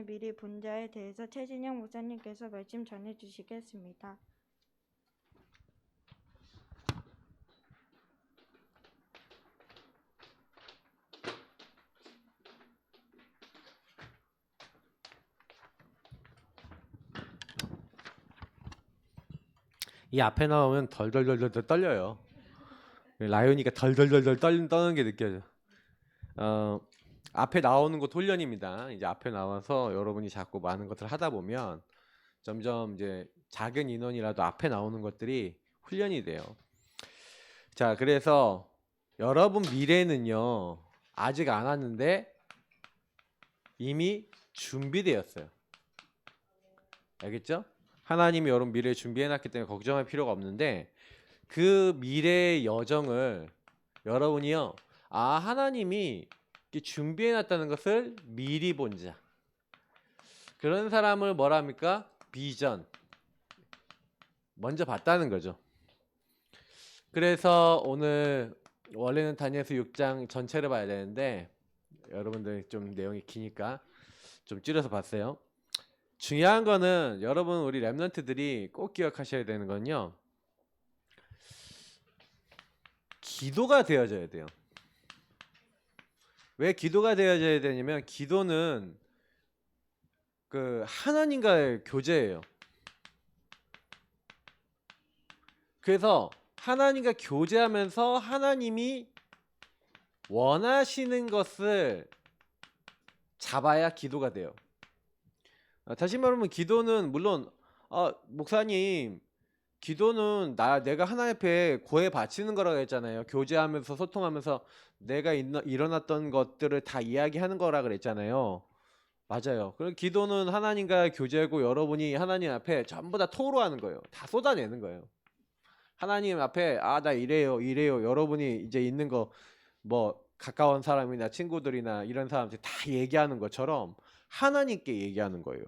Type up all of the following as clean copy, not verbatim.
미리 본 자에 대해서 최진영 목사님께서 말씀 전해 주시겠습니다. 이 앞에 나오면 덜덜덜덜 떨려요. 라이오니까 덜덜덜덜 떠는 게 느껴져. 앞에 나오는 것 훈련입니다. 이제 앞에 나와서 여러분이 자꾸 많은 것을 하다 보면 점점 이제 작은 인원이라도 앞에 나오는 것들이 훈련이 돼요. 자, 그래서 여러분 미래는요 아직 안 왔는데 이미 준비되었어요. 알겠죠? 하나님이 여러분 미래를 준비해놨기 때문에 걱정할 필요가 없는데 그 미래의 여정을 여러분이요 하나님이 준비해놨다는 것을 미리 본 자, 그런 사람을 뭐라 합니까? 비전, 먼저 봤다는 거죠. 그래서 오늘 원래는 다니엘서 6장 전체를 봐야 되는데 여러분들 좀 내용이 기니까 좀 줄여서 봤어요. 중요한 거는 여러분 우리 랩런트들이 꼭 기억하셔야 되는 건요, 기도가 되어져야 돼요. 왜 기도가 되어져야 되냐면 기도는 그 하나님과의 교제예요. 그래서 하나님과 교제하면서 하나님이 원하시는 것을 잡아야 기도가 돼요. 다시 말하면 기도는 물론 목사님 기도는 내가 하나님 앞에 고해 바치는 거라고 했잖아요. 교제하면서 소통하면서 내가 일어났던 것들을 다 이야기하는 거라 그랬잖아요. 맞아요. 그럼 기도는 하나님과 교제하고 여러분이 하나님 앞에 전부 다 토로하는 거예요. 다 쏟아내는 거예요. 하나님 앞에 나 이래요 여러분이 이제 있는 거 뭐 가까운 사람이나 친구들이나 이런 사람들 다 얘기하는 것처럼 하나님께 얘기하는 거예요.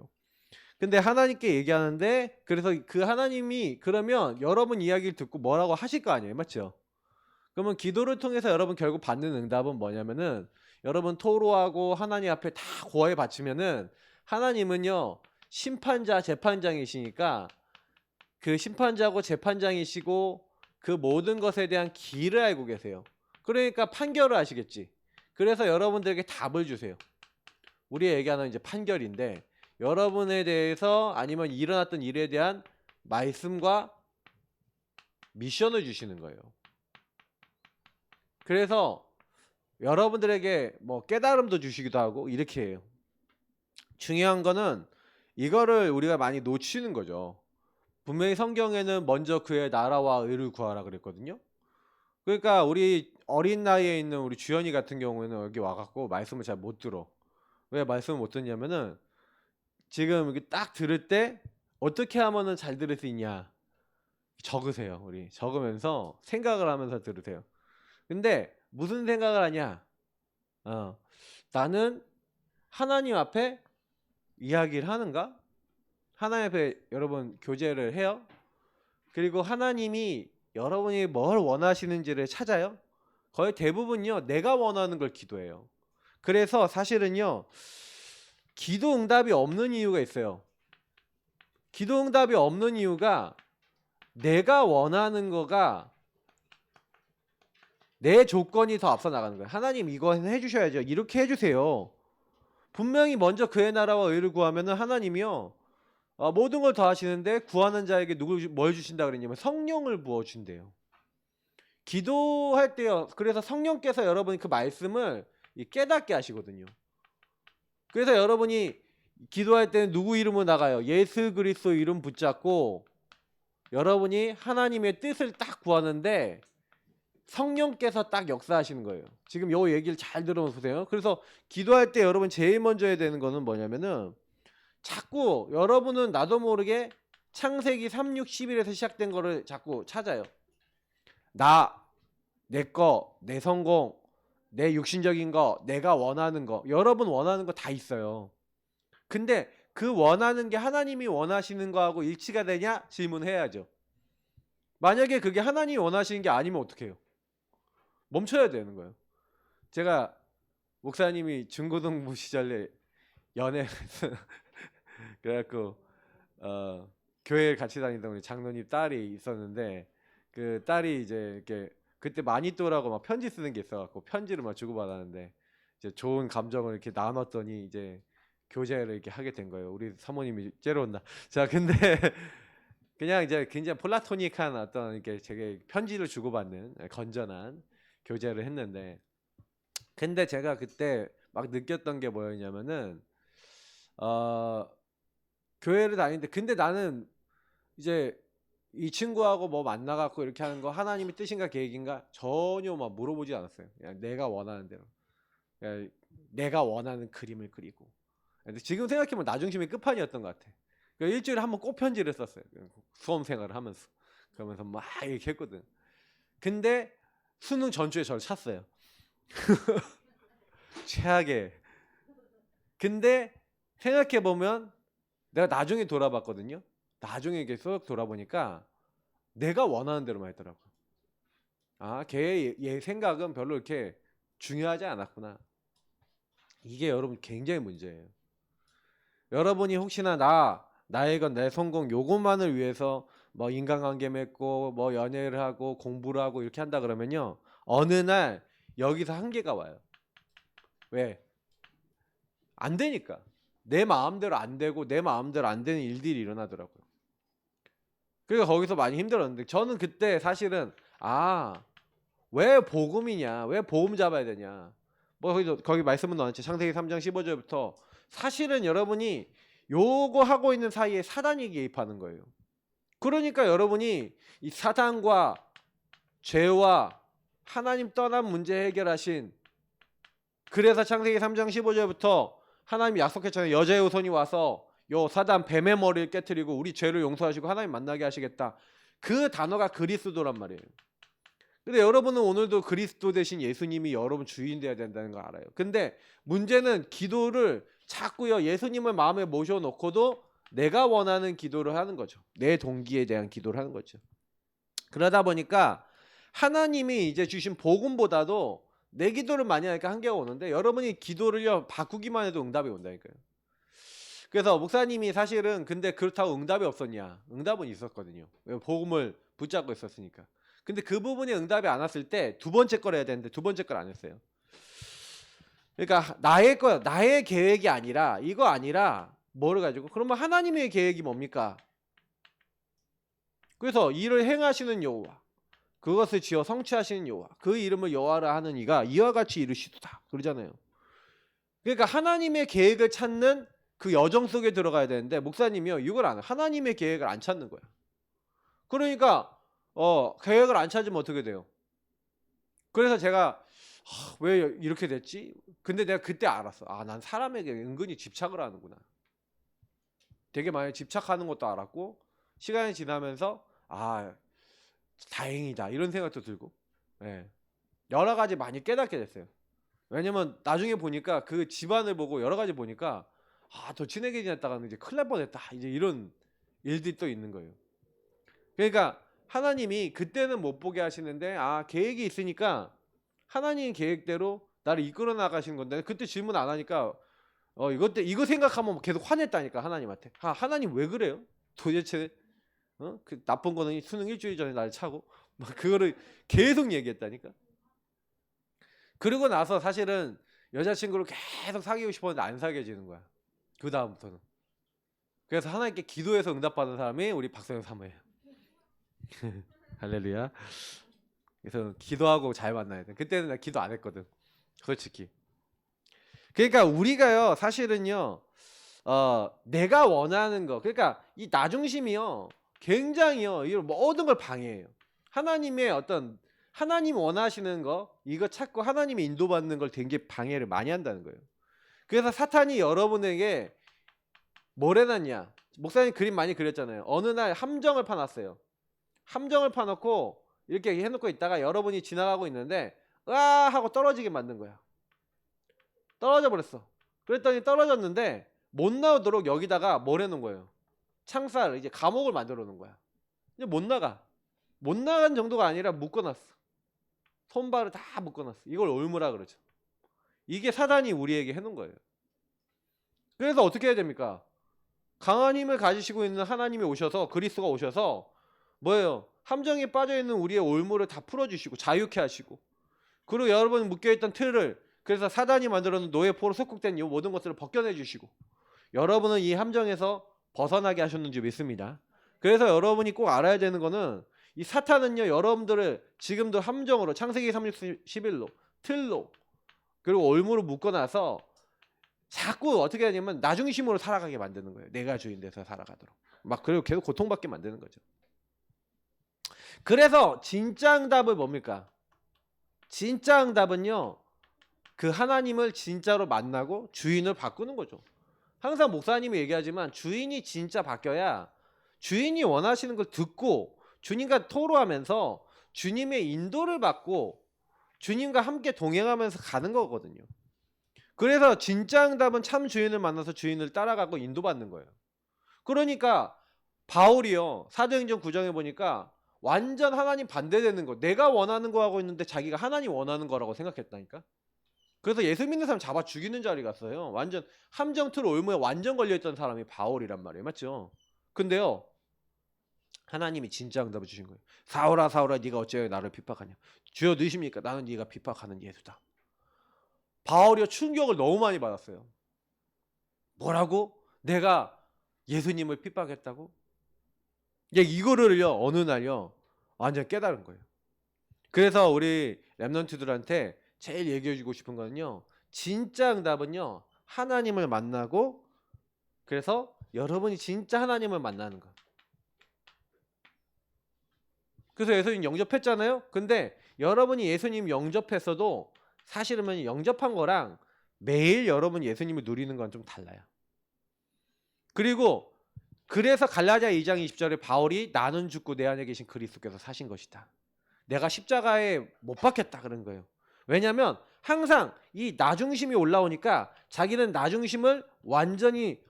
근데 하나님께 얘기하는데 그래서 그 하나님이 그러면 여러분 이야기를 듣고 뭐라고 하실 거 아니에요, 맞죠? 그러면 기도를 통해서 여러분 결국 받는 응답은 뭐냐면은 여러분 토로하고 하나님 앞에 다 고해 바치면은 하나님은요 심판자 재판장이시니까 그 심판자고 재판장이시고 그 모든 것에 대한 길을 알고 계세요. 그러니까 판결을 하시겠지. 그래서 여러분들에게 답을 주세요. 우리가 얘기하는 이제 판결인데 여러분에 대해서 아니면 일어났던 일에 대한 말씀과 미션을 주시는 거예요. 그래서 여러분들에게 뭐 깨달음도 주시기도 하고 이렇게 해요. 중요한 거는 이거를 우리가 많이 놓치는 거죠. 분명히 성경에는 먼저 그의 나라와 의를 구하라 그랬거든요. 그러니까 우리 어린 나이에 있는 우리 주연이 같은 경우에는 여기 와갖고 말씀을 잘 못 들어. 왜 말씀을 못 듣냐면은 지금 여기 딱 들을 때 어떻게 하면은 잘 들을 수 있냐 적으세요. 우리 적으면서 생각을 하면서 들으세요. 근데 무슨 생각을 하냐? 나는 하나님 앞에 이야기를 하는가? 하나님 앞에 여러분 교제를 해요. 그리고 하나님이 여러분이 뭘 원하시는지를 찾아요. 거의 대부분요 내가 원하는 걸 기도해요. 그래서 사실은요 기도 응답이 없는 이유가 있어요. 기도 응답이 없는 이유가 내가 원하는 거가 내 조건이 더 앞서 나가는 거예요. 하나님 이거 해주셔야죠. 이렇게 해주세요. 분명히 먼저 그의 나라와 의를 구하면은 하나님이요 모든 걸 더 하시는데 구하는 자에게 뭘 주신다 그랬냐면 성령을 부어준대요. 기도할 때요 그래서 성령께서 여러분이 그 말씀을 깨닫게 하시거든요. 그래서 여러분이 기도할 때는 누구 이름으로 나가요? 예수 그리스도 이름 붙잡고 여러분이 하나님의 뜻을 딱 구하는데 성령께서 딱 역사하시는 거예요. 지금 요 얘기를 잘 들어보세요. 그래서 기도할 때 여러분 제일 먼저 해야 되는 거는 뭐냐면은 자꾸 여러분은 나도 모르게 창세기 3, 6, 11에서 시작된 거를 자꾸 찾아요. 내 거, 내 성공, 내 육신적인 거, 내가 원하는 거, 여러분 원하는 거 다 있어요. 근데 그 원하는 게 하나님이 원하시는 거하고 일치가 되냐? 질문해야죠. 만약에 그게 하나님이 원하시는 게 아니면 어떻게 해요? 멈춰야 되는 거예요. 제가 목사님이 중고등부 시절에 연애 그래갖고 교회 같이 다니던 우리 장로님 딸이 있었는데 그 딸이 이제 이렇게 그때 마니또라고 막 편지 쓰는 게 있어갖고 편지를 막 주고받았는데 이제 좋은 감정을 이렇게 나눴더니 이제 교제를 이렇게 하게 된 거예요. 우리 사모님이 째려온다. 자, 근데 그냥 이제 굉장히 플라토닉한 어떤 이렇게 제게 편지를 주고받는 건전한 교제를 했는데, 근데 제가 그때 막 느꼈던 게 뭐였냐면은 교회를 다니는데 근데 나는 이제 이 친구하고 뭐 만나갖고 이렇게 하는 거 하나님의 뜻인가 계획인가 전혀 막 물어보지 않았어요. 그냥 내가 원하는 대로, 그냥 내가 원하는 그림을 그리고. 근데 지금 생각해보면 나중심의 끝판이었던 것 같아. 그러니까 일주일에 한 번 꼭 편지를 썼어요. 수험 생활을 하면서. 그러면서 막 이렇게 했거든. 근데 수능 전주에 저를 찼어요. 최악의. 근데 생각해보면 내가 나중에 돌아봤거든요. 나중에 이렇게 쏙 돌아보니까 내가 원하는 대로만 했더라고. 아, 걔의 생각은 별로 이렇게 중요하지 않았구나. 이게 여러분 굉장히 문제예요. 여러분이 혹시나 나의 건 내 성공 요것만을 위해서 뭐 인간관계 맺고 뭐 연애를 하고 공부를 하고 이렇게 한다 그러면요, 어느 날 여기서 한계가 와요. 왜? 안 되니까. 내 마음대로 안 되고 내 마음대로 안 되는 일들이 일어나더라고요. 그러니까 거기서 많이 힘들었는데 저는 그때 사실은 왜 복음이냐, 왜 복음 잡아야 되냐, 뭐 거기 말씀은 나왔지. 창세기 3장 15절부터 사실은 여러분이 요거 하고 있는 사이에 사단이 개입하는 거예요. 그러니까 여러분이 이 사단과 죄와 하나님 떠난 문제 해결하신, 그래서 창세기 3장 15절부터 하나님이 약속했잖아요. 여자의 후손이 와서 요 사단 뱀의 머리를 깨트리고 우리 죄를 용서하시고 하나님 만나게 하시겠다. 그 단어가 그리스도란 말이에요. 근데 여러분은 오늘도 그리스도 대신 예수님이 여러분 주인 되어야 된다는 거 알아요. 근데 문제는 기도를 자꾸요 예수님을 마음에 모셔놓고도 내가 원하는 기도를 하는 거죠. 내 동기에 대한 기도를 하는 거죠. 그러다 보니까 하나님이 이제 주신 복음보다도 내 기도를 많이 하니까 한계가 오는데, 여러분이 기도를요 바꾸기만 해도 응답이 온다니까요. 그래서 목사님이 사실은 근데 그렇다고 응답이 없었냐? 응답은 있었거든요. 복음을 붙잡고 있었으니까. 근데 그 부분에 응답이 안 왔을 때 두 번째 걸 해야 되는데 두 번째 걸 안 했어요. 그러니까 나의 계획이 아니라 이거 아니라 뭐를 가지고, 그러면 하나님의 계획이 뭡니까? 그래서 이를 행하시는 여호와, 그것을 지어 성취하시는 여호와, 그 이름을 여호와라 하는 이가 이와 같이 이루시도다 그러잖아요. 그러니까 하나님의 계획을 찾는 그 여정 속에 들어가야 되는데 목사님이요 이걸 안 해. 하나님의 계획을 안 찾는 거야. 그러니까 계획을 안 찾으면 어떻게 돼요? 그래서 제가 왜 이렇게 됐지? 근데 내가 그때 알았어. 난 사람에게 은근히 집착을 하는구나. 되게 많이 집착하는 것도 알았고, 시간이 지나면서 다행이다 이런 생각도 들고, 예. 여러 가지 많이 깨닫게 됐어요. 왜냐면 나중에 보니까 그 집안을 보고 여러 가지 보니까 더 친하게 지냈다가는 이제 큰일 날 뻔했다, 이제 이런 일들이 또 있는 거예요. 그러니까 하나님이 그때는 못 보게 하시는데 계획이 있으니까 하나님 계획대로 나를 이끌어 나가신 건데, 그때 질문 안 하니까 이거 생각하면 계속 화냈다니까 하나님한테. 하나님 왜 그래요? 도대체 그 나쁜 거는 수능 일주일 전에 날 차고 막 그거를 계속 얘기했다니까. 그러고 나서 사실은 여자친구를 계속 사귀고 싶었는데 안 사귀어지는 거야. 그 다음부터는. 그래서 하나님께 기도해서 응답받은 사람이 우리 박성영 사모예요. 할렐루야. 그래서 기도하고 잘 만나야 돼. 그때는 나 기도 안 했거든, 솔직히. 그러니까 우리가요 사실은요 내가 원하는 거, 그러니까 이 나중심이요 굉장히요 이 모든 걸 방해해요. 하나님 원하시는 거 이거 찾고 하나님의 인도받는 걸 되게 방해를 많이 한다는 거예요. 그래서 사탄이 여러분에게 뭘 해놨냐, 목사님 그림 많이 그렸잖아요. 어느 날 함정을 파놨어요. 함정을 파놓고 이렇게 해놓고 있다가 여러분이 지나가고 있는데 하고 떨어지게 만든 거야. 떨어져 버렸어. 그랬더니 떨어졌는데 못 나오도록 여기다가 뭘 해놓은 거예요? 창살, 이제 감옥을 만들어 놓은 거야. 이제 못 나간 정도가 아니라 묶어놨어. 손발을 다 묶어놨어. 이걸 올무라 그러죠. 이게 사단이 우리에게 해놓은 거예요. 그래서 어떻게 해야 됩니까? 강한 힘을 가지시고 있는 하나님이 오셔서, 그리스도가 오셔서 뭐예요? 함정에 빠져 있는 우리의 올무를 다 풀어주시고 자유케 하시고, 그리고 여러분 묶여있던 틀을, 그래서 사단이 만들어놓은 노예포로 속국된 이 모든 것들을 벗겨내 주시고, 여러분은 이 함정에서 벗어나게 하셨는지 믿습니다. 그래서 여러분이 꼭 알아야 되는 거는, 이 사탄은요, 여러분들을 지금도 함정으로, 창세기 30:11로 틀로, 그리고 올무로 묶어놔서 자꾸 어떻게 하냐면 나중심으로 살아가게 만드는 거예요. 내가 주인 돼서 살아가도록. 막 그리고 계속 고통받게 만드는 거죠. 그래서 진짜 응답은 뭡니까? 진짜 응답은요, 그 하나님을 진짜로 만나고 주인을 바꾸는 거죠. 항상 목사님이 얘기하지만 주인이 진짜 바뀌어야 주인이 원하시는 걸 듣고 주님과 토로하면서 주님의 인도를 받고 주님과 함께 동행하면서 가는 거거든요. 그래서 진짜 응답은 참 주인을 만나서 주인을 따라가고 인도받는 거예요. 그러니까 바울이요, 사도행전 9장에 보니까 완전 하나님 반대되는 거, 내가 원하는 거 하고 있는데 자기가 하나님 원하는 거라고 생각했다니까. 그래서 예수 믿는 사람 잡아 죽이는 자리 갔어요. 완전 함정틀 올무에 완전 걸려있던 사람이 바울이란 말이에요. 맞죠? 근데요, 하나님이 진짜 응답을 주신 거예요. 사울아 사울아 네가 어찌하여 나를 핍박하냐. 주여 누구십니까? 나는 네가 핍박하는 예수다. 바울이요, 충격을 너무 많이 받았어요. 뭐라고? 내가 예수님을 핍박했다고? 예, 이거를요, 어느 날요 완전 깨달은 거예요. 그래서 우리 랩런트들한테 제일 얘기해주고 싶은 거는요, 진짜 응답은요, 하나님을 만나고, 그래서 여러분이 진짜 하나님을 만나는 거. 그래서 예수님 영접했잖아요. 근데 여러분이 예수님 영접했어도 사실은 영접한 거랑 매일 여러분 예수님을 누리는 건 좀 달라요. 그리고 그래서 갈라디아 2장 20절에 바울이 나는 죽고 내 안에 계신 그리스도께서 사신 것이다. 내가 십자가에 못 박혔다 그런 거예요. 왜냐하면 항상 이 나중심이 올라오니까 자기는 나중심을 완전히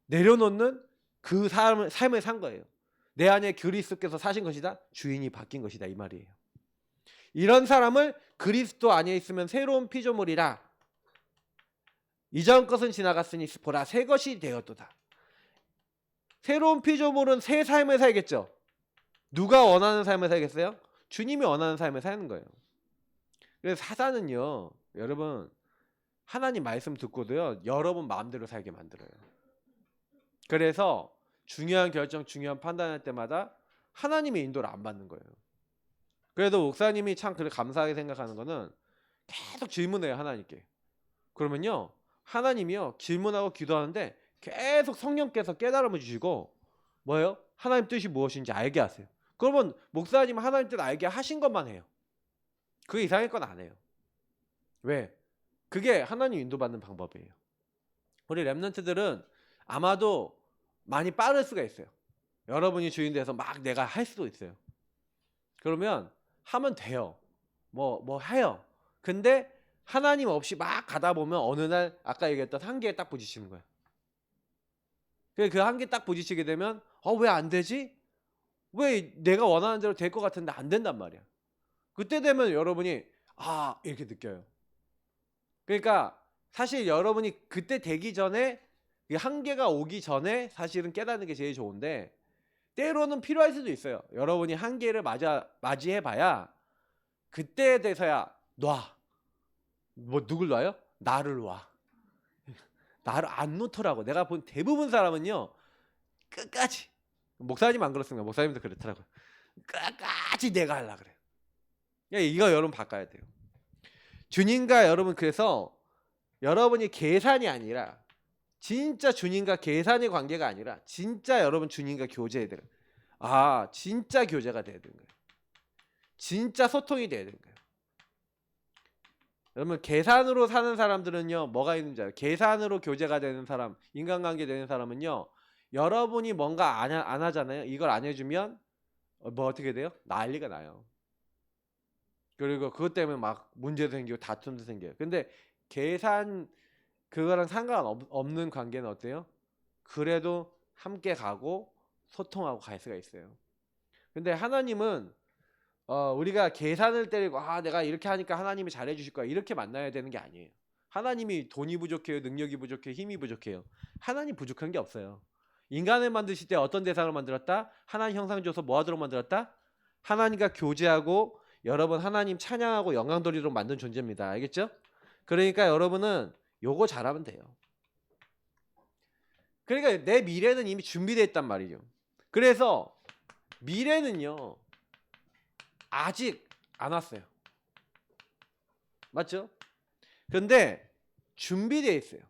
내려놓는 그 삶을 산 거예요. 내 안에 그리스도께서 사신 것이다. 주인이 바뀐 것이다. 이 말이에요. 이런 사람을 그리스도 안에 있으면 새로운 피조물이라. 이전 것은 지나갔으니 보라 새 것이 되었도다. 새로운 피조물은 새 삶을 살겠죠. 누가 원하는 삶을 살겠어요? 주님이 원하는 삶을 사는 거예요. 그래서 사단은요, 여러분 하나님 말씀 듣고도요, 여러분 마음대로 살게 만들어요. 그래서 중요한 결정, 중요한 판단할 때마다 하나님의 인도를 안 받는 거예요. 그래도 목사님이 참 그래 감사하게 생각하는 거는 계속 질문해요, 하나님께. 그러면요, 하나님이요 질문하고 기도하는데 계속 성령께서 깨달음을 주시고 뭐예요? 하나님 뜻이 무엇인지 알게 하세요. 그러면 목사님은 하나님 뜻 알게 하신 것만 해요. 그 이상의 건 안 해요. 왜? 그게 하나님 인도받는 방법이에요. 우리 랩런트들은 아마도 많이 빠를 수가 있어요. 여러분이 주인 돼서 막 내가 할 수도 있어요. 그러면 하면 돼요. 뭐 해요. 근데 하나님 없이 막 가다 보면 어느 날 아까 얘기했던 한계에 딱 부딪히는 거예요. 그 한계 딱 부딪히게 되면 왜 안 되지? 왜 내가 원하는 대로 될 것 같은데 안 된단 말이야. 그때 되면 여러분이 이렇게 느껴요. 그러니까 사실 여러분이 그때 되기 전에, 이 한계가 오기 전에 사실은 깨닫는 게 제일 좋은데, 때로는 필요할 수도 있어요. 여러분이 한계를 맞이해 봐야 그때에 대해서야 놔. 뭐 누굴 놔요? 나를 놔. 나를 안 놓더라고. 내가 본 대부분 사람은요, 끝까지, 목사님 안 그렇습니까? 목사님도 그렇더라고요. 끝까지 내가 하려고 그래요. 이거 여러분 바꿔야 돼요. 주님과 여러분, 그래서 여러분이 계산이 아니라, 진짜 주님과 계산의 관계가 아니라 진짜 여러분 주님과 교제해야 돼요. 진짜 교제가 돼야 되는 거예요. 진짜 소통이 돼야 되는 거예요. 여러분 계산으로 사는 사람들은요, 뭐가 있는지 알아요? 계산으로 교제가 되는 사람, 인간관계 되는 사람은요, 여러분이 뭔가 안 하잖아요. 이걸 안 해주면 뭐 어떻게 돼요? 난리가 나요. 그리고 그것 때문에 막 문제도 생기고 다툼도 생겨요. 근데 계산 그거랑 상관없는 관계는 어때요? 그래도 함께 가고 소통하고 갈 수가 있어요. 근데 하나님은 우리가 계산을 때리고 내가 이렇게 하니까 하나님이 잘해 주실 거야 이렇게 만나야 되는 게 아니에요. 하나님이 돈이 부족해요, 능력이 부족해요, 힘이 부족해요. 하나님 부족한 게 없어요. 인간을 만드실 때 어떤 대상을 만들었다? 하나님 형상 줘서 뭐 하도록 만들었다? 하나님과 교제하고 여러분 하나님 찬양하고 영광 돌리도록 만든 존재입니다. 알겠죠? 그러니까 여러분은 요거 잘하면 돼요. 그러니까 내 미래는 이미 준비되어 있단 말이죠. 그래서 미래는요 아직 안 왔어요. 맞죠? 근데 준비되어 있어요.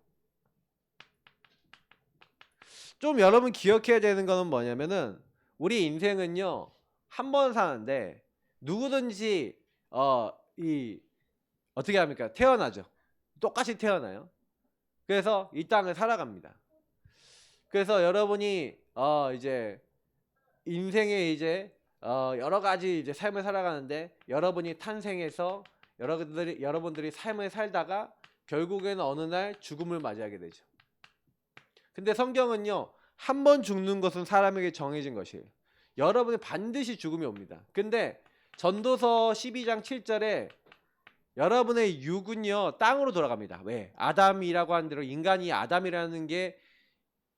좀 여러분 기억해야 되는 거는 뭐냐면은 우리 인생은요 한 번 사는데 누구든지 어떻게 합니까? 태어나죠. 똑같이 태어나요. 그래서 이 땅을 살아갑니다. 그래서 여러분이 이제 인생에 이제 여러 가지 이제 삶을 살아가는데 여러분이 탄생해서 여러분들이 삶을 살다가 결국에는 어느 날 죽음을 맞이하게 되죠. 근데 성경은요 한 번 죽는 것은 사람에게 정해진 것이에요. 여러분이 반드시 죽음이 옵니다. 근데 전도서 12장 7절에 여러분의 육은요 땅으로 돌아갑니다. 왜? 아담이라고 하는 대로 인간이 아담이라는 게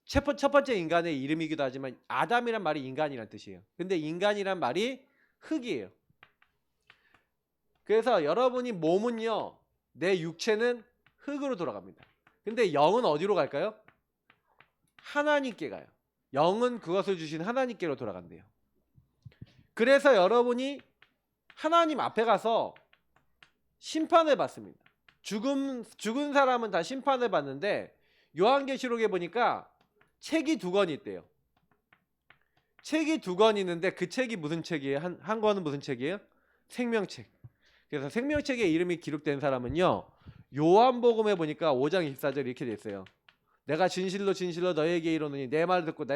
첫 번째 인간의 이름이기도 하지만 아담이란 말이 인간이란 뜻이에요. 근데 인간이란 말이 흙이에요. 그래서 여러분이 몸은요 내 육체는 흙으로 돌아갑니다. 근데 영은 어디로 갈까요? 하나님께 가요. 영은 그것을 주신 하나님께로 돌아간대요. 그래서 여러분이 하나님 앞에 가서 심판을 받습니다. 죽은 사람은 다 심판을 받는데 요한계시록에 보니까 책이 2권이 있대요. 책이 2권이 있는데 그 책이 무슨 책이에요? 한 권은 무슨 책이에요? 생명책. 그래서 생명책에 이름이 기록된 사람은요 요한복음에 보니까 5장 24절 이렇게 돼 있어요. 내가 진실로 너에게 이르노니 내 말을 듣고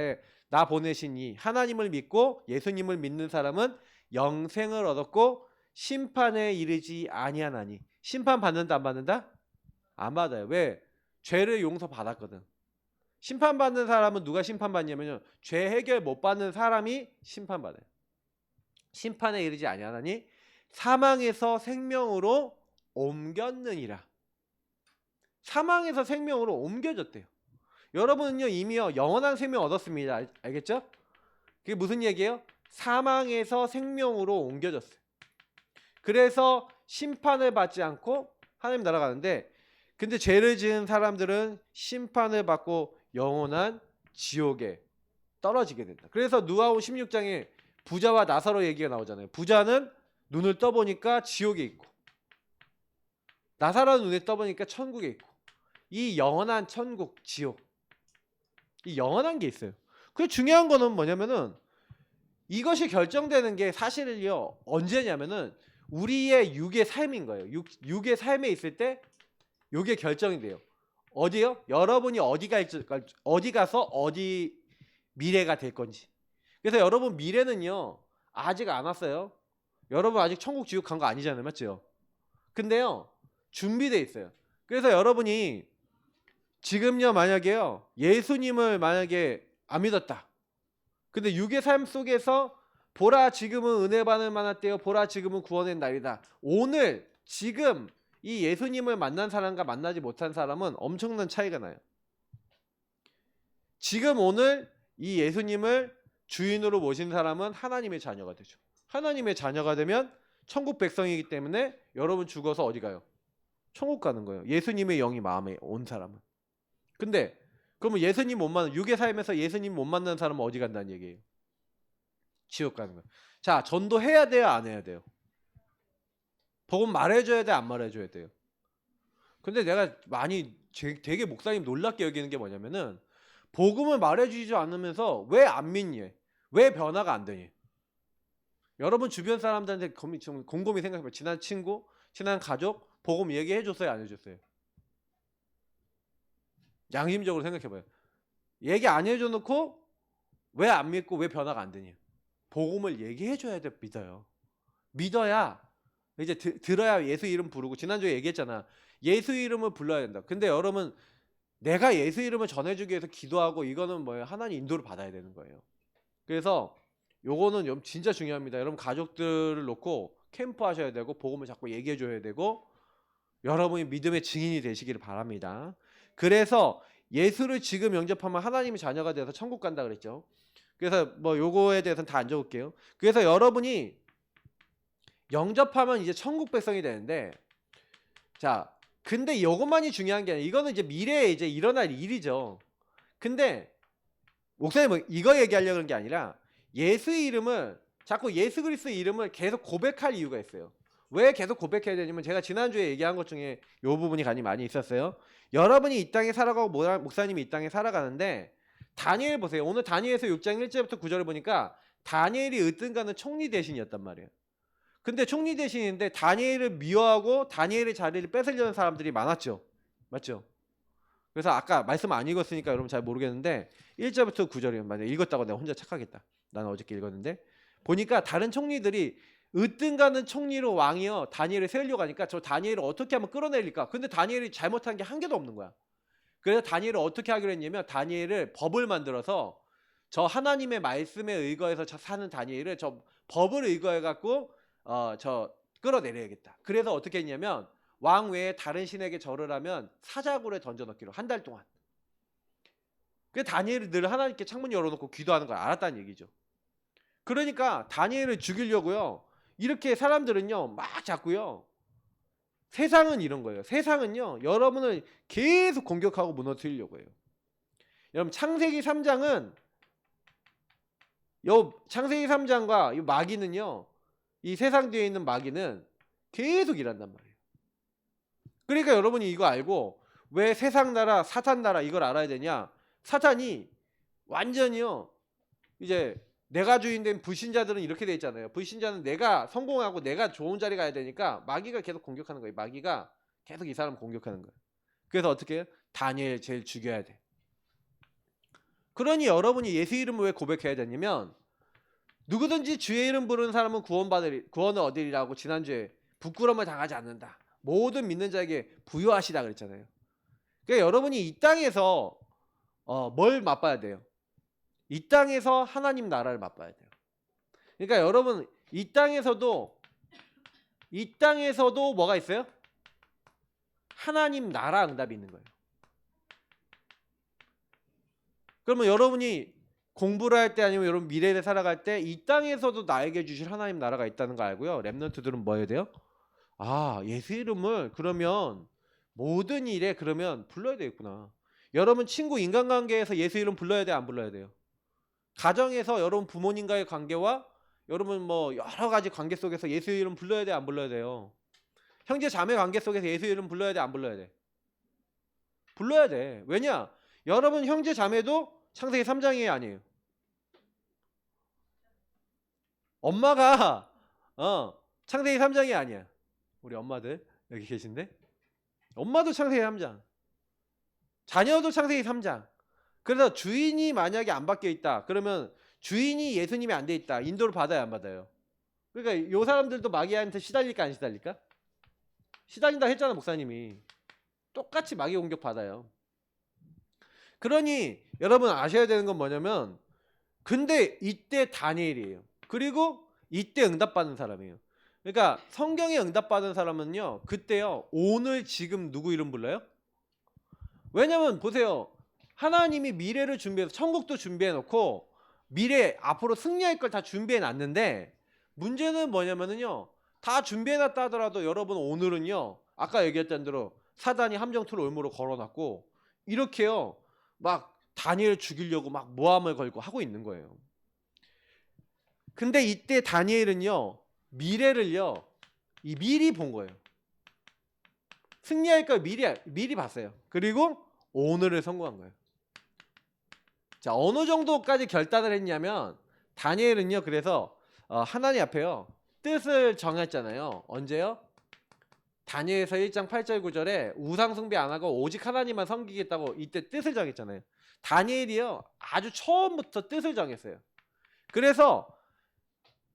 나 보내신 이 하나님을 믿고 예수님을 믿는 사람은 영생을 얻었고 심판에 이르지 아니하나니. 심판 받는다 안 받는다? 안 받아요. 왜? 죄를 용서받았거든. 심판받는 사람은 누가 심판받냐면요 죄 해결 못 받는 사람이 심판받아요. 심판에 이르지 아니하나니 사망에서 생명으로 옮겼느니라. 사망에서 생명으로 옮겨졌대요. 여러분은요 이미요 영원한 생명 얻었습니다. 알겠죠? 그게 무슨 얘기예요? 사망에서 생명으로 옮겨졌어요. 그래서 심판을 받지 않고 하나님 나라 가는데, 근데 죄를 지은 사람들은 심판을 받고 영원한 지옥에 떨어지게 된다. 그래서 누가복음 16장에 부자와 나사로 얘기가 나오잖아요. 부자는 눈을 떠보니까 지옥에 있고 나사로는 눈에 떠보니까 천국에 있고, 이 영원한 천국, 지옥, 이 영원한 게 있어요. 그 중요한 거는 뭐냐면은 이것이 결정되는 게 사실은요 언제냐면은 우리의 육의 삶인 거예요. 육의 삶에 있을 때 이게 결정이 돼요. 어디요? 여러분이 어디 가서 어디 미래가 될 건지. 그래서 여러분 미래는요 아직 안 왔어요. 여러분 아직 천국 지옥 간 거 아니잖아요. 맞죠? 근데요 준비돼 있어요. 그래서 여러분이 지금요 만약에요 예수님을 만약에 안 믿었다. 근데 육의 삶 속에서 보라 지금은 은혜 받을 만할 때요, 보라 지금은 구원의 날이다. 오늘 지금 이 예수님을 만난 사람과 만나지 못한 사람은 엄청난 차이가 나요. 지금 오늘 이 예수님을 주인으로 모신 사람은 하나님의 자녀가 되죠. 하나님의 자녀가 되면 천국 백성이기 때문에 여러분 죽어서 어디 가요? 천국 가는 거예요. 예수님의 영이 마음에 온 사람은. 근데 그러면 예수님 못 만난, 육의 삶에서 예수님 못 만난 사람은 어디 간다는 얘기예요? 지옥 가는 거예요. 자, 전도해야 돼요, 안 해야 돼요? 복음 말해줘야 돼, 안 말해줘야 돼요? 근데 내가 되게 목사님 놀랍게 여기는 게 뭐냐면은 복음을 말해주지 않으면서 왜 안 믿니? 왜 변화가 안 되니? 여러분 주변 사람들한테 좀 곰곰이 생각해봐요. 친한 친구, 친한 가족, 복음 얘기해줬어요, 안 해줬어요? 양심적으로 생각해봐요. 얘기 안 해줘놓고 왜 안 믿고 왜 변화가 안 되니? 복음을 얘기해줘야 돼. 믿어야 이제 들어야 예수 이름 부르고, 지난주에 얘기했잖아. 예수 이름을 불러야 된다. 근데 여러분 내가 예수 이름을 전해주기 위해서 기도하고 이거는 뭐예요? 하나님 인도를 받아야 되는 거예요. 그래서 요거는 진짜 중요합니다. 여러분 가족들을 놓고 캠프 하셔야 되고 복음을 자꾸 얘기해줘야 되고, 여러분이 믿음의 증인이 되시기를 바랍니다. 그래서 예수를 지금 영접하면 하나님의 자녀가 돼서 천국 간다 그랬죠. 그래서 뭐 요거에 대해서는 다 안 적을게요. 그래서 여러분이 영접하면 이제 천국 백성이 되는데, 자, 근데 이것만이 중요한 게 아니라 이거는 이제 미래에 이제 일어날 일이죠. 근데 목사님은 이거 얘기하려고 그런 게 아니라 예수의 이름을 자꾸 예수 그리스도의 이름을 계속 고백할 이유가 있어요. 왜 계속 고백해야 되냐면 제가 지난주에 얘기한 것 중에 이 부분이 간이 많이 있었어요. 여러분이 이 땅에 살아가고 목사님이 이 땅에 살아가는데 다니엘 보세요. 오늘 다니엘서 6장 1절부터 9절을 보니까 다니엘이 으뜸가는 총리 대신이었단 말이에요. 근데 총리 대신인데 다니엘을 미워하고 다니엘의 자리를 뺏으려는 사람들이 많았죠. 맞죠? 그래서 아까 말씀 안 읽었으니까 여러분 잘 모르겠는데 1절부터 9절이면 만약 읽었다고 내가 혼자 착하겠다. 나는 어저께 읽었는데 보니까 다른 총리들이 으뜸가는 총리로 왕이요 다니엘을 세우려고 하니까 저 다니엘을 어떻게 하면 끌어내릴까? 근데 다니엘이 잘못한 게 한 개도 없는 거야. 그래서 다니엘을 어떻게 하기로 했냐면 다니엘을 법을 만들어서 저 하나님의 말씀에 의거해서 사는 다니엘을 저 법을 의거해 갖고 저 끌어내려야겠다. 그래서 어떻게 했냐면 왕 외에 다른 신에게 절을 하면 사자굴에 던져넣기로 한 달 동안. 그 다니엘이 늘 하나님께 창문 열어놓고 기도하는 걸 알았다는 얘기죠. 그러니까 다니엘을 죽이려고요. 이렇게 사람들은요 막 잡고요. 세상은 이런 거예요. 세상은요 여러분을 계속 공격하고 무너뜨리려고 해요. 여러분 창세기 3장은 창세기 3장과 이 마귀는요 이 세상 뒤에 있는 마귀는 계속 일한단 말이에요. 그러니까 여러분이 이거 알고 왜 세상 나라 사탄 나라 이걸 알아야 되냐? 사탄이 완전히요 이제 내가 주인된 불신자들은 이렇게 돼 있잖아요. 불신자는 내가 성공하고 내가 좋은 자리 가야 되니까 마귀가 계속 공격하는 거예요. 마귀가 계속 이 사람 공격하는 거예요. 그래서 어떻게 해요? 다니엘 제일 죽여야 돼. 그러니 여러분이 예수 이름을 왜 고백해야 되냐면 누구든지 주의 이름 부르는 사람은 구원을 얻으리라고 지난주에 부끄러움을 당하지 않는다. 모든 믿는 자에게 부여하시다 그랬잖아요. 그러니까 여러분이 이 땅에서 뭘 맛봐야 돼요? 이 땅에서 하나님 나라를 맛봐야 돼요. 그러니까 여러분 이 땅에서도 뭐가 있어요? 하나님 나라 응답이 있는 거예요. 그러면 여러분이 공부를 할 때 아니면 여러분 미래를 살아갈 때 이 땅에서도 나에게 주실 하나님 나라가 있다는 거 알고요. 렘넌트들은 뭐 해야 돼요? 아, 예수 이름을 그러면 모든 일에 그러면 불러야 되겠구나. 여러분 친구 인간관계에서 예수 이름 불러야 돼, 안 불러야 돼요? 가정에서 여러분 부모님과의 관계와 여러분 뭐 여러 가지 관계 속에서 예수 이름 불러야 돼, 안 불러야 돼요? 형제 자매 관계 속에서 예수 이름 불러야 돼, 안 불러야 돼? 불러야 돼. 왜냐? 여러분 형제 자매도 창세기 3장이 아니에요. 엄마가 창세기 3장이 아니야. 우리 엄마들 여기 계신데 엄마도 창세기 3장, 자녀도 창세기 3장. 그래서 주인이 만약에 안 바뀌어 있다 그러면 주인이 예수님이 안 돼 있다 인도를 받아야 안 받아요? 그러니까 요 사람들도 마귀한테 시달릴까 안 시달릴까? 시달린다 했잖아 목사님이. 똑같이 마귀 공격 받아요. 그러니 여러분 아셔야 되는 건 뭐냐면 근데 이때 다니엘이에요. 그리고 이때 응답받는 사람이에요. 그러니까 성경에 응답받은 사람은요 그때요 오늘 지금 누구 이름 불러요? 왜냐면 보세요. 하나님이 미래를 준비해서 천국도 준비해 놓고 미래 앞으로 승리할 걸 다 준비해 놨는데 문제는 뭐냐면은요 다 준비해 놨다 하더라도 여러분 오늘은요 아까 얘기했던 대로 사단이 함정투를 올무로 걸어놨고 이렇게요 막 다니엘을 죽이려고 막 모함을 걸고 하고 있는 거예요. 근데 이때 다니엘은요 미래를요 미리 본 거예요. 승리할 걸 미리 봤어요. 그리고 오늘을 선고한 거예요. 자, 어느 정도까지 결단을 했냐면 다니엘은요 그래서 하나님 앞에요 뜻을 정했잖아요. 언제요? 다니엘서 1장 8절 9절에 우상 숭배 안 하고 오직 하나님만 섬기겠다고 이때 뜻을 정했잖아요. 다니엘이요 아주 처음부터 뜻을 정했어요. 그래서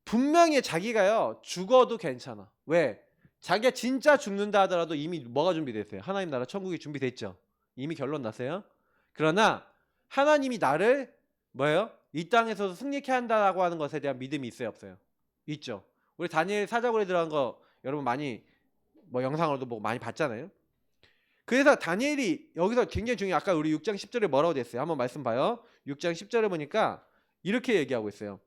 분명히 자기가요 죽어도 괜찮아. 왜? 자기가 진짜 죽는다 하더라도 이미 뭐가 준비됐어요? 하나님 나라 천국이 준비됐죠. 이미 결론 났어요. 그러나 하나님이 나를 뭐예요? 이 땅에서도 승리케 한다라고 하는 것에 대한 믿음이 있어요 없어요? 있죠. 우리 다니엘 사자굴에 들어간 거 여러분 많이 뭐 영상으로도 뭐 많이 봤잖아요. 그래서 다니엘이 여기서 굉장히 중요해요. 아까 우리 6장 10절에 뭐라고 됐어요? 한번 말씀 봐요. 6장 10절에 보니까 이렇게 얘기하고 있어요.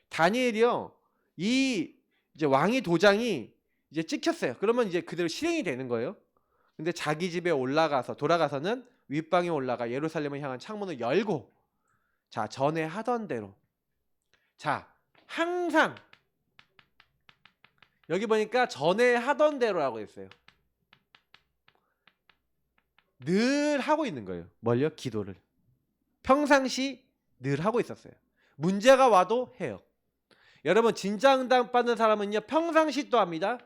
다니엘이요, 이 이제 왕의 도장이 이제 찍혔어요. 그러면 이제 그대로 실행이 되는 거예요. 근데 자기 집에 돌아가서는 윗방에 올라가 예루살렘을 향한 창문을 열고, 자, 전에 하던 대로, 자, 항상 여기 보니까 전에 하던 대로라고 했어요. 늘 하고 있는 거예요. 뭘요? 기도를. 평상시 늘 하고 있었어요. 문제가 와도 해요. 여러분, 진짜 응답 받는 사람은요, 평상시 또 합니다.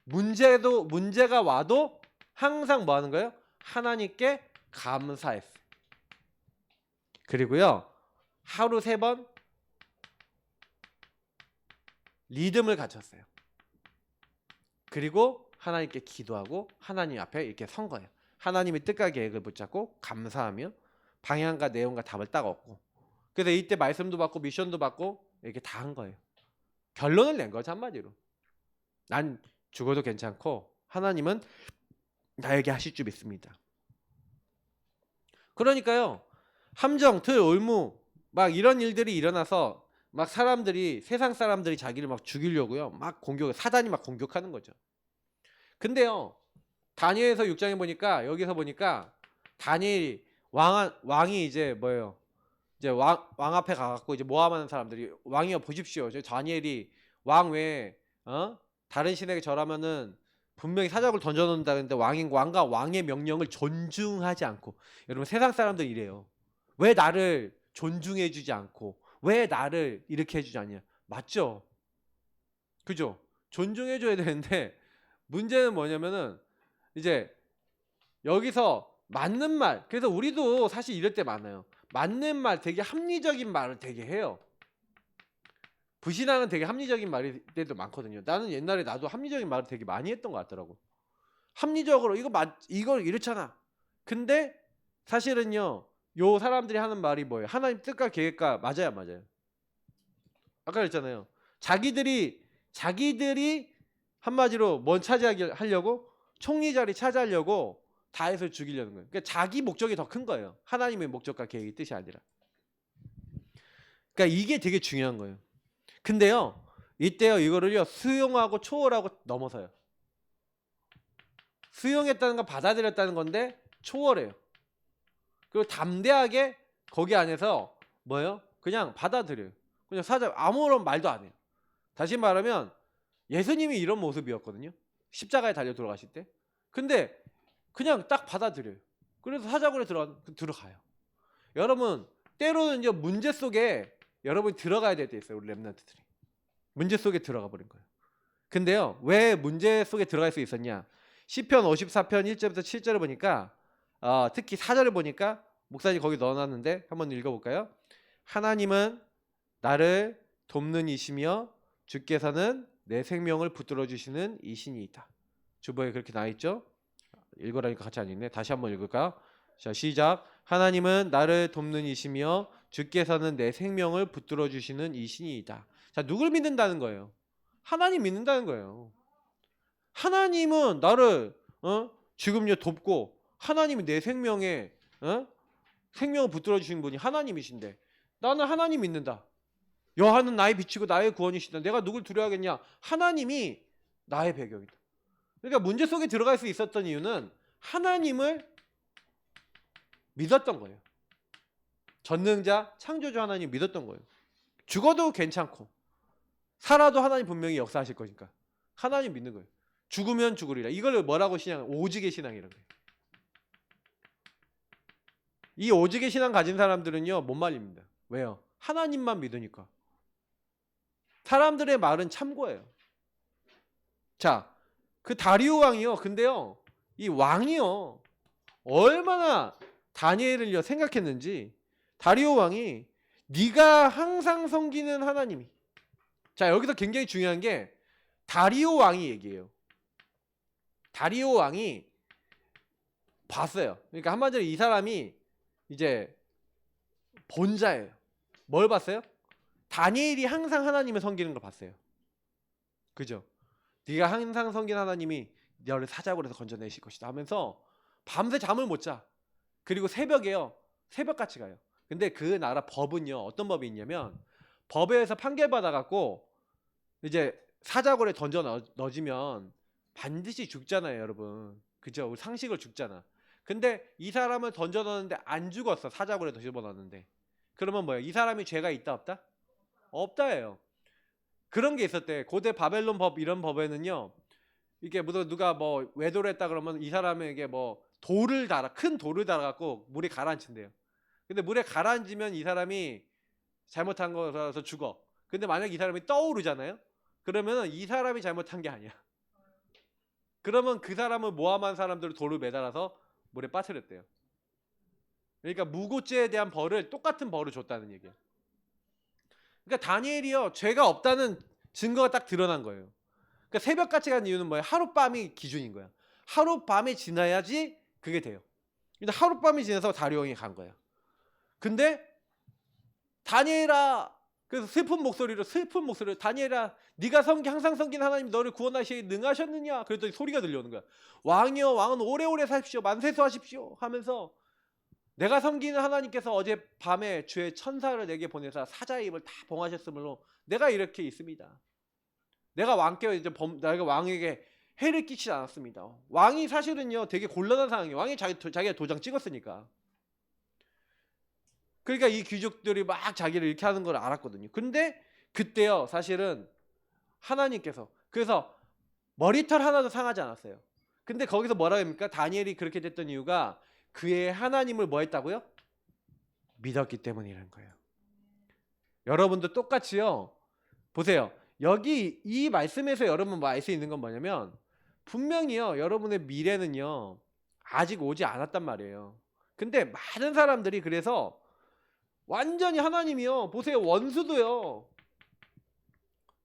문제가 와도 항상 뭐 하는 거예요? 하나님께 감사했어요. 그리고요, 하루 3번 리듬을 갖췄어요. 그리고 하나님께 기도하고 하나님 앞에 이렇게 선 거예요. 하나님의 뜻과 계획을 붙잡고 감사하며 방향과 내용과 답을 딱 얻고, 그래서 이때 말씀도 받고 미션도 받고 이렇게 다 한 거예요. 결론을 낸 거죠, 한마디로. 난 죽어도 괜찮고 하나님은 나에게 하실 줄 믿습니다. 그러니까요, 함정, 틀, 올무 막 이런 일들이 일어나서 막 세상 사람들이 자기를 막 죽이려고요, 막 사단이 막 공격하는 거죠. 근데요, 다니엘서 6장에 보니까, 여기서 보니까 다니엘이 왕이 이제 뭐예요? 이제 왕 앞에 가갖고 이제 모함하는 사람들이, 왕이여 보십시오, 저 다니엘이 왕 외에 다른 신에게 절하면은 분명히 사적을 던져놓는다는데 왕과 왕의 명령을 존중하지 않고, 여러분 세상 사람들 이래요. 왜 나를 존중해주지 않고 왜 나를 이렇게 해주지 않냐? 맞죠? 그죠? 존중해줘야 되는데 문제는 뭐냐면은 이제 여기서 맞는 말, 그래서 우리도 사실 이럴 때 많아요. 맞는 말, 되게 합리적인 말을 되게 해요. 불신앙은 되게 합리적인 말일 때도 많거든요. 나는 옛날에 나도 합리적인 말을 되게 많이 했던 것 같더라고. 합리적으로 이걸 이렇잖아. 근데 사실은요, 요 사람들이 하는 말이 뭐예요? 하나님 뜻과 계획과 맞아요. 아까 그랬잖아요. 자기들이 한마디로 뭔 하려고 총리 자리 차지하려고 다 해서 죽이려는 거예요. 그러니까 자기 목적이 더 큰 거예요. 하나님의 목적과 계획의 뜻이 아니라. 그러니까 이게 되게 중요한 거예요. 근데요, 이때요, 이거를요, 수용하고 초월하고 넘어서요. 수용했다는 건 받아들였다는 건데 초월해요. 그리고 담대하게 거기 안에서 뭐예요? 그냥 받아들여요. 그냥 아무런 말도 안 해요. 다시 말하면 예수님이 이런 모습이었거든요. 십자가에 달려 돌아가실 때. 근데 그냥 딱 받아들여요. 그래서 사자굴에 들어가요. 여러분, 때로는 이제 문제 속에 여러분이 들어가야 될 때 있어요. 우리 렘넌트들이 문제 속에 들어가 버린 거예요. 근데요, 왜 문제 속에 들어갈 수 있었냐? 시편 54편 1절부터 7절을 보니까 특히 4절을 보니까 목사님 거기 넣어놨는데 한번 읽어볼까요? 하나님은 나를 돕는 이시며 주께서는 내 생명을 붙들어 주시는 이신이다. 주보에 그렇게 나와있죠? 읽으라니까 같이 안 읽네. 다시 한번 읽을까요? 자, 시작. 하나님은 나를 돕는 이시며 주께서는 내 생명을 붙들어 주시는 이신이다. 자, 누굴 믿는다는 거예요? 하나님 믿는다는 거예요. 하나님은 나를 지금요 돕고, 하나님이 내 생명에 생명을 붙들어 주시는 분이 하나님이신데 나는 하나님 믿는다. 여호와는 나의 빛이고 나의 구원이시다. 내가 누굴 두려워하겠냐? 하나님이 나의 배경이다. 그러니까 문제 속에 들어갈 수 있었던 이유는 하나님을 믿었던 거예요. 전능자 창조주 하나님 믿었던 거예요. 죽어도 괜찮고 살아도 하나님 분명히 역사하실 거니까 하나님 믿는 거예요. 죽으면 죽으리라. 이걸 뭐라고 오직의 신앙이라는 거예요. 이 오직의 신앙 가진 사람들은요, 못 말립니다. 왜요? 하나님만 믿으니까. 사람들의 말은 참고예요. 자, 그 다리오 왕이요. 근데요, 이 왕이요, 얼마나 다니엘을요 생각했는지. 다리오 왕이 네가 항상 섬기는 하나님이. 자, 여기서 굉장히 중요한 게 다리오 왕이 얘기해요. 다리오 왕이 봤어요. 그러니까 한마디로 이 사람이 이제 본자예요. 뭘 봤어요? 다니엘이 항상 하나님을 섬기는 걸 봤어요. 그죠? 네가 항상 섬긴 하나님이 너를 사자굴에서 건져내실 것이다 하면서 밤새 잠을 못 자. 그리고 새벽에요. 새벽같이 가요. 근데 그 나라 법은요. 어떤 법이 있냐면 법에서 판결받아 갖고 이제 사자굴에 던져 넣어지면 반드시 죽잖아요, 여러분. 그죠? 우리 상식을 죽잖아. 근데 이 사람을 던져 넣었는데 안 죽었어. 사자굴에 더 집어넣었는데. 그러면 뭐예요? 이 사람이 죄가 있다 없다? 없다예요. 그런 게 있었대. 고대 바벨론 법 이런 법에는요. 이게 무슨 누가 뭐 외도를 했다 그러면 이 사람에게 뭐 돌을 달아 큰 돌을 달아 갖고 물에 가라앉힌대요. 근데 물에 가라앉으면 이 사람이 잘못한 거라서 죽어. 근데 만약 이 사람이 떠오르잖아요. 그러면 이 사람이 잘못한 게 아니야. 그러면 그 사람을 모함한 사람들을 돌을 매달아서 물에 빠뜨렸대요. 그러니까 무고죄에 대한 벌을 똑같은 벌을 줬다는 얘기예요. 그러니까 다니엘이요 죄가 없다는 증거가 딱 드러난 거예요. 그러니까 새벽같이 간 이유는 뭐예요? 하룻밤이 기준인 거야. 하룻밤이 지나야지 그게 돼요. 근데 하룻밤이 지나서 다리오 왕이 간 거야. 근데 다니엘아, 그래서 슬픈 목소리로 다니엘아 네가 항상 섬긴 하나님 너를 구원하시기 능하셨느냐? 그랬더니 소리가 들려오는 거야. 왕이여 왕은 오래오래 사십시오. 만세수하십시오 하면서 내가 섬기는 하나님께서 어젯밤에 주의 천사를 내게 보내사 사자의 입을 다 봉하셨으므로 내가 이렇게 있습니다. 내가 왕에게 해를 끼치지 않았습니다. 왕이 사실은요 되게 곤란한 상황이에요. 왕이 자기가 도장 찍었으니까. 그러니까 이 귀족들이 막 자기를 이렇게 하는 걸 알았거든요. 근데 그때요 사실은 하나님께서 그래서 머리털 하나도 상하지 않았어요. 근데 거기서 뭐라고 합니까? 다니엘이 그렇게 됐던 이유가 그의 하나님을 뭐 했다고요? 믿었기 때문이라는 거예요. 여러분도 똑같이요. 보세요. 여기 이 말씀에서 여러분 알 수 있는 건 뭐냐면 분명히요. 여러분의 미래는요. 아직 오지 않았단 말이에요. 근데 많은 사람들이 그래서 완전히 하나님이요. 보세요. 원수도요.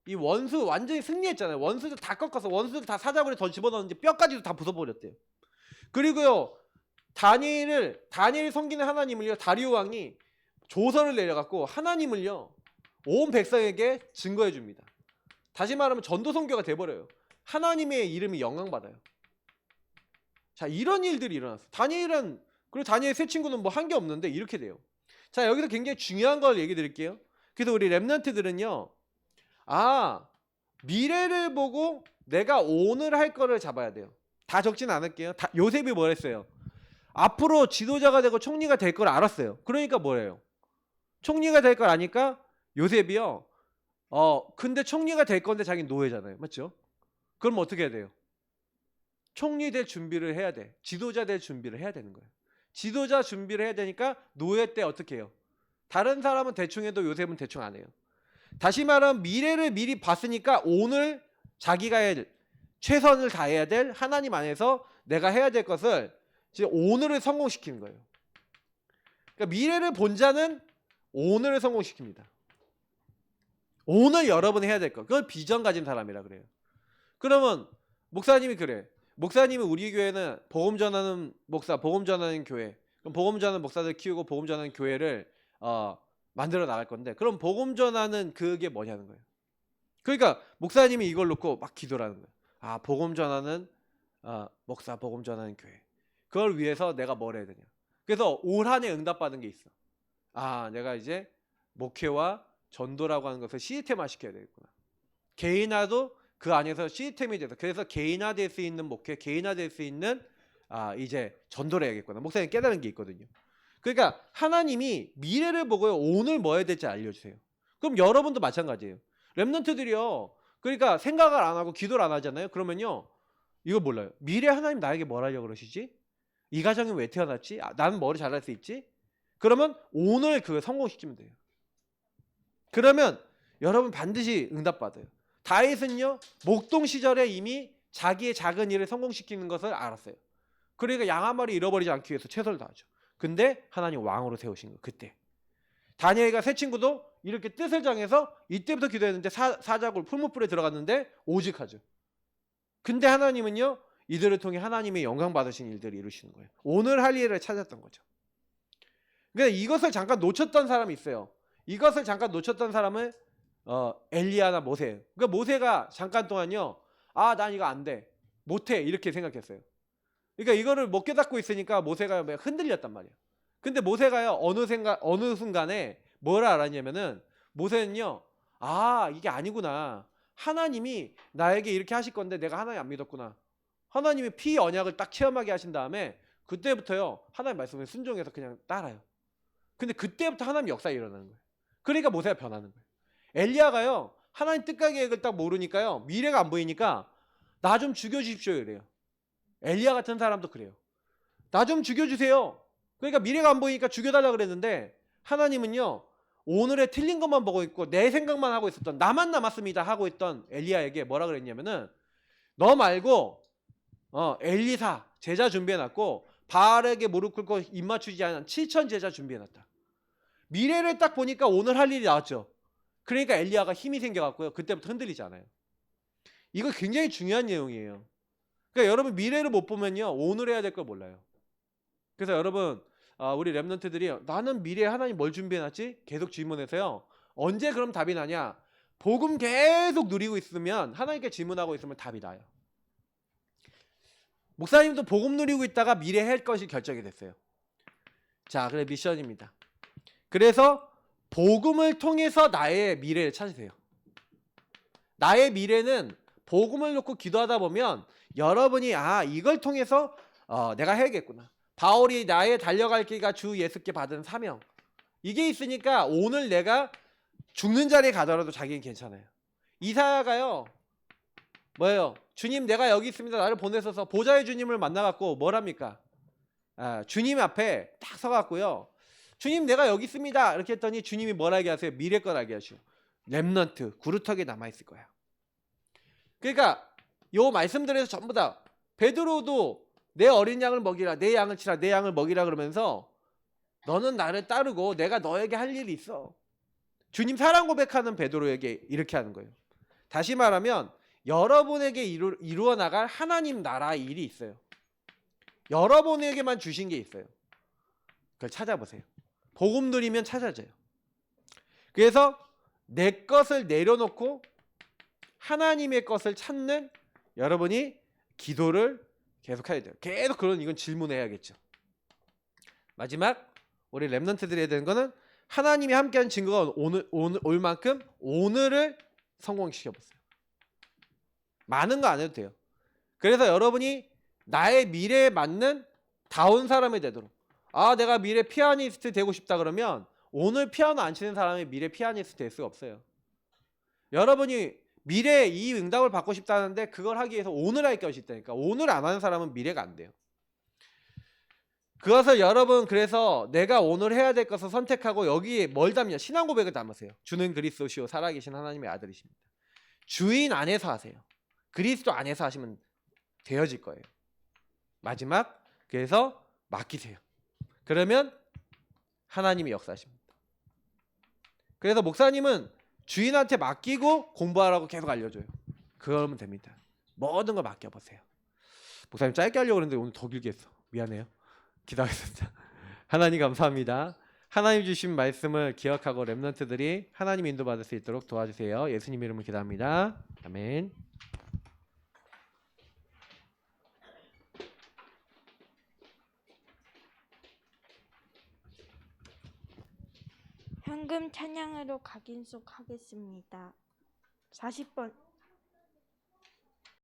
이 원수 완전히 승리했잖아요. 원수들 다 꺾어서 원수들 다 사자굴에 더 집어넣었는데 뼈까지도 다 부숴버렸대요. 그리고요. 다니엘이 섬기는 하나님을요. 다리오 왕이 조서를 내려갖고 하나님을요. 온 백성에게 증거해 줍니다. 다시 말하면 전도 선교가 돼버려요. 하나님의 이름이 영광받아요. 자, 이런 일들이 일어났어. 그리고 다니엘 세 친구는 뭐 한 게 없는데 이렇게 돼요. 자, 여기서 굉장히 중요한 걸 얘기 드릴게요. 그래서 우리 랩런트들은요. 미래를 보고 내가 오늘 할 거를 잡아야 돼요. 다 적진 않을게요. 요셉이 뭘 했어요? 앞으로 지도자가 되고 총리가 될 걸 알았어요. 그러니까 뭐래요? 총리가 될 걸 아니까 요셉이요. 근데 총리가 될 건데 자기는 노예잖아요. 맞죠? 그럼 어떻게 해야 돼요? 총리 될 준비를 해야 돼. 지도자 될 준비를 해야 되는 거예요. 지도자 준비를 해야 되니까 노예 때 어떻게 해요? 다른 사람은 대충 해도 요셉은 대충 안 해요. 다시 말하면 미래를 미리 봤으니까 오늘 자기가 최선을 다해야 될 하나님 안에서 내가 해야 될 것을 이제 오늘을 성공시키는 거예요. 그러니까 미래를 본 자는 오늘을 성공시킵니다. 오늘 여러분이 해야 될 것. 그걸 비전 가진 사람이라 그래요. 그러면 목사님이 그래. 목사님이 우리 교회는 복음 전하는 목사, 복음 전하는 교회. 그럼 복음 전하는 목사들 키우고 복음 전하는 교회를 만들어 나갈 건데 그럼 복음 전하는 그게 뭐냐는 거예요. 그러니까 목사님이 이걸 놓고 막 기도를 하는 거예요. 복음 전하는 목사, 복음 전하는 교회. 그걸 위해서 내가 뭘 해야 되냐. 그래서 올 한 해 응답받은 게 있어. 내가 이제 목회와 전도라고 하는 것을 시스템화 시켜야 되겠구나. 개인화도 그 안에서 시스템이 돼서 그래서 개인화될 수 있는 목회, 개인화될 수 있는 이제 전도를 해야겠구나. 목사님 깨달은 게 있거든요. 그러니까 하나님이 미래를 보고요. 오늘 뭐 해야 될지 알려주세요. 그럼 여러분도 마찬가지예요. 랩런트들이요. 그러니까 생각을 안 하고 기도를 안 하잖아요. 그러면요. 이거 몰라요. 미래 하나님 나에게 뭘 하려고 그러시지? 이 가정이 왜 태어났지? 나는 뭐를 잘할 수 있지? 그러면 오늘 그걸 성공시키면 돼요. 그러면 여러분 반드시 응답받아요. 다윗은요. 목동 시절에 이미 자기의 작은 일을 성공시키는 것을 알았어요. 그러니까 양 한 마리 잃어버리지 않기 위해서 최선을 다하죠. 근데 하나님 왕으로 세우신 거 그때. 다니엘과 세 친구도 이렇게 뜻을 정해서 이때부터 기도했는데 사자굴 풀무불에 들어갔는데 오직하죠. 근데 하나님은요. 이들을 통해 하나님의 영광 받으신 일들을 이루시는 거예요. 오늘 할 일을 찾았던 거죠. 그러니까 이것을 잠깐 놓쳤던 사람이 있어요. 이것을 잠깐 놓쳤던 사람은 엘리야나 모세예요. 그러니까 모세가 잠깐 동안요. 난 이거 안 돼. 못해 이렇게 생각했어요. 그러니까 이거를 못 깨닫고 있으니까 모세가 막 흔들렸단 말이에요. 근데 모세가요 어느 순간에 뭘 알았냐면은 모세는요 아 이게 아니구나. 하나님이 나에게 이렇게 하실 건데 내가 하나님 안 믿었구나. 하나님이 피 언약을 딱 체험하게 하신 다음에 그때부터요 하나님 말씀을 순종해서 그냥 따라요. 근데 그때부터 하나님 역사가 일어나는 거예요. 그러니까 모세가 변하는 거예요. 엘리야가요 하나님 뜻과 계획을 딱 모르니까요 미래가 안 보이니까 나 좀 죽여주십시오 이래요. 엘리야 같은 사람도 그래요. 나 좀 죽여주세요. 그러니까 미래가 안 보이니까 죽여달라 그랬는데 하나님은요 오늘의 틀린 것만 보고 있고 내 생각만 하고 있었던 나만 남았습니다 하고 있던 엘리야에게 뭐라 그랬냐면은 너 말고 엘리사 제자 준비해놨고 바알에게 무릎 꿇고 입 맞추지 않은 7천 제자 준비해놨다. 미래를 딱 보니까 오늘 할 일이 나왔죠. 그러니까 엘리야가 힘이 생겨갖고요 그때부터 흔들리지 않아요. 이거 굉장히 중요한 내용이에요. 그러니까 여러분 미래를 못 보면요 오늘 해야 될 걸 몰라요. 그래서 여러분 우리 랩런트들이 나는 미래에 하나님 뭘 준비해놨지? 계속 질문해서요 언제 그럼 답이 나냐? 복음 계속 누리고 있으면 하나님께 질문하고 있으면 답이 나요. 목사님도 복음 누리고 있다가 미래 할 것이 결정이 됐어요. 자 그래 미션입니다. 그래서 복음을 통해서 나의 미래를 찾으세요. 나의 미래는 복음을 놓고 기도하다 보면 여러분이 이걸 통해서 내가 해야겠구나. 바울이 나의 달려갈 길과 주 예수께 받은 사명 이게 있으니까 오늘 내가 죽는 자리에 가더라도 자기는 괜찮아요. 이사야가요 뭐예요? 주님 내가 여기 있습니다. 나를 보내셔서 보좌의 주님을 만나갖고 뭘 합니까? 주님 앞에 딱 서갖고요 주님 내가 여기 있습니다 이렇게 했더니 주님이 뭘 알게 하세요? 미래 걸 알게 하시오. 렘넌트 구루턱에 남아있을 거야. 그러니까 요 말씀들에서 전부 다 베드로도 내 어린 양을 먹이라 내 양을 치라 내 양을 먹이라 그러면서 너는 나를 따르고 내가 너에게 할 일이 있어. 주님 사랑 고백하는 베드로에게 이렇게 하는 거예요. 다시 말하면 여러분에게 이루어 나갈 하나님 나라의 일이 있어요. 여러분에게만 주신 게 있어요. 그걸 찾아보세요. 복음 누리면 찾아져요. 그래서 내 것을 내려놓고 하나님의 것을 찾는 여러분이 기도를 계속 해야 돼요. 계속 그런 이건 질문해야겠죠. 마지막 우리 랩런트들이 해야 되는 거는 하나님이 함께한 증거가 올 만큼 오늘을 성공시켜 보세요. 많은 거 안 해도 돼요. 그래서 여러분이 나의 미래에 맞는 다운 사람이 되도록 내가 미래 피아니스트 되고 싶다 그러면 오늘 피아노 안 치는 사람이 미래 피아니스트 될 수가 없어요. 여러분이 미래에 이 응답을 받고 싶다는데 그걸 하기 위해서 오늘 할 것이 있다니까. 오늘 안 하는 사람은 미래가 안 돼요. 그것을 여러분 그래서 내가 오늘 해야 될 것을 선택하고 여기에 뭘 담냐? 신앙 고백을 담으세요. 주는 그리스도시요 살아계신 하나님의 아들이십니다. 주인 안에서 하세요. 그리스도 안에서 하시면 되어질 거예요. 마지막 그래서 맡기세요. 그러면 하나님이 역사하십니다. 그래서 목사님은 주인한테 맡기고 공부하라고 계속 알려줘요. 그러면 됩니다. 모든 걸 맡겨보세요. 목사님 짧게 하려고 했는데 오늘 더 길게 했어. 미안해요. 기도하겠습니다. 하나님 감사합니다. 하나님 주신 말씀을 기억하고 렘넌트들이 하나님 인도받을 수 있도록 도와주세요. 예수님 이름으로 기도합니다. 아멘. 현금 찬양으로 각인속 하겠습니다. 40번